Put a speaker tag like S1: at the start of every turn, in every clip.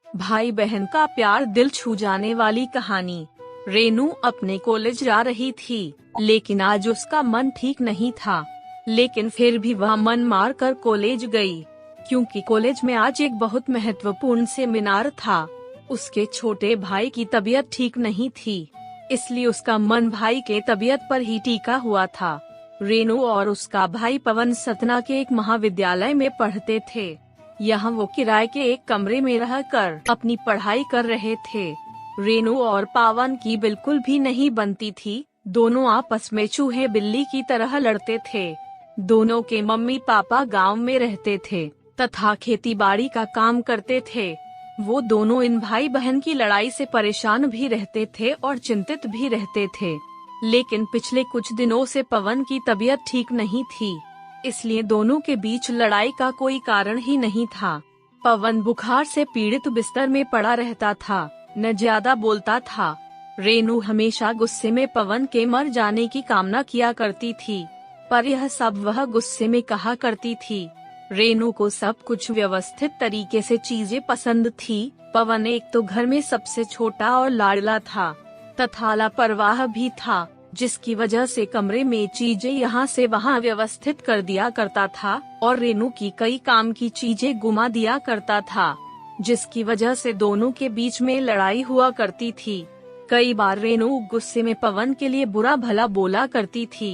S1: भाई बहन का प्यार दिल छू जाने वाली कहानी। रेनू अपने कॉलेज जा रही थी, लेकिन आज उसका मन ठीक नहीं था। लेकिन फिर भी वह मन मार कर कॉलेज गई, क्योंकि कॉलेज में आज एक बहुत महत्वपूर्ण सेमिनार था। उसके छोटे भाई की तबीयत ठीक नहीं थी, इसलिए उसका मन भाई के तबीयत पर ही टिका हुआ था। रेनू और उसका भाई पवन सतना के एक महाविद्यालय में पढ़ते थे। यहाँ वो किराए के एक कमरे में रहकर अपनी पढ़ाई कर रहे थे। रेनू और पवन की बिल्कुल भी नहीं बनती थी। दोनों आपस में चूहे बिल्ली की तरह लड़ते थे। दोनों के मम्मी पापा गांव में रहते थे तथा खेती बाड़ी का काम करते थे। वो दोनों इन भाई बहन की लड़ाई से परेशान भी रहते थे और चिंतित भी रहते थे। लेकिन पिछले कुछ दिनों से पवन की तबीयत ठीक नहीं थी, इसलिए दोनों के बीच लड़ाई का कोई कारण ही नहीं था। पवन बुखार से पीड़ित बिस्तर में पड़ा रहता था, न ज्यादा बोलता था। रेनू हमेशा गुस्से में पवन के मर जाने की कामना किया करती थी, पर यह सब वह गुस्से में कहा करती थी। रेनू को सब कुछ व्यवस्थित तरीके से चीजें पसंद थी। पवन एक तो घर में सबसे छोटा और लाडला था तथा लापरवाह भी था, जिसकी वजह से कमरे में चीजें यहाँ से वहाँ व्यवस्थित कर दिया करता था और रेनू की कई काम की चीजें गुमा दिया करता था, जिसकी वजह से दोनों के बीच में लड़ाई हुआ करती थी। कई बार रेनू गुस्से में पवन के लिए बुरा भला बोला करती थी।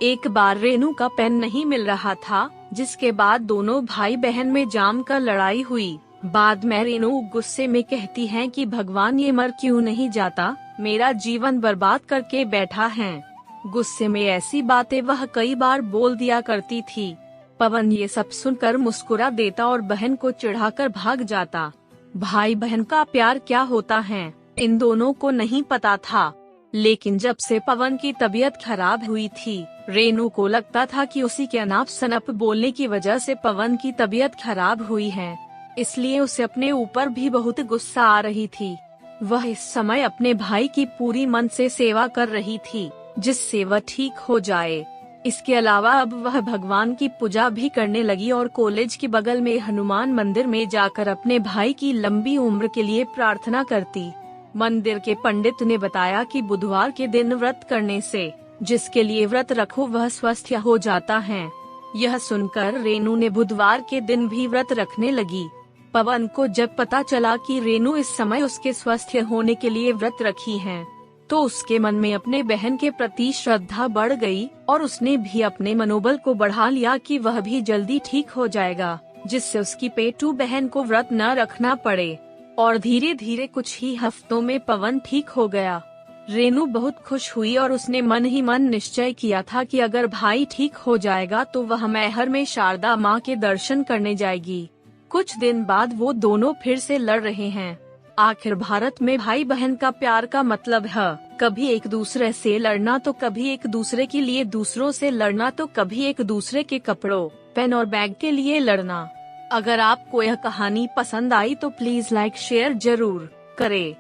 S1: एक बार रेनू का पेन नहीं मिल रहा था, जिसके बाद दोनों भाई बहन में जमकर लड़ाई हुई। बाद में रेनू गुस्से में कहती है कि भगवान ये मर क्यों नहीं जाता, मेरा जीवन बर्बाद करके बैठा है। गुस्से में ऐसी बातें वह कई बार बोल दिया करती थी। पवन ये सब सुनकर मुस्कुरा देता और बहन को चिढ़ाकर भाग जाता। भाई बहन का प्यार क्या होता है, इन दोनों को नहीं पता था। लेकिन जब से पवन की तबीयत खराब हुई थी, रेनू को लगता था कि उसी के अनाप शनाप बोलने की वजह से पवन की तबीयत खराब हुई है, इसलिए उसे अपने ऊपर भी बहुत गुस्सा आ रही थी। वह इस समय अपने भाई की पूरी मन से सेवा कर रही थी, जिससे वह ठीक हो जाए। इसके अलावा अब वह भगवान की पूजा भी करने लगी और कॉलेज के बगल में हनुमान मंदिर में जाकर अपने भाई की लंबी उम्र के लिए प्रार्थना करती। मंदिर के पंडित ने बताया कि बुधवार के दिन व्रत करने से जिसके लिए व्रत रखो वह स्वस्थ हो जाता है। यह सुनकर रेनू ने बुधवार के दिन भी व्रत रखने लगी। पवन को जब पता चला कि रेनू इस समय उसके स्वस्थ होने के लिए व्रत रखी है, तो उसके मन में अपने बहन के प्रति श्रद्धा बढ़ गई और उसने भी अपने मनोबल को बढ़ा लिया कि वह भी जल्दी ठीक हो जाएगा, जिससे उसकी पेटू बहन को व्रत न रखना पड़े। और धीरे धीरे कुछ ही हफ्तों में पवन ठीक हो गया। रेनू बहुत खुश हुई और उसने मन ही मन निश्चय किया था कि अगर भाई ठीक हो जाएगा तो वह मैहर में शारदा माँ के दर्शन करने जाएगी। कुछ दिन बाद वो दोनों फिर से लड़ रहे हैं। आखिर भारत में भाई बहन का प्यार का मतलब है कभी एक दूसरे से लड़ना तो कभी एक दूसरे के लिए दूसरों से लड़ना तो कभी एक दूसरे के कपड़ों, पेन और बैग के लिए लड़ना। अगर आपको यह कहानी पसंद आई तो प्लीज लाइक शेयर जरूर करें।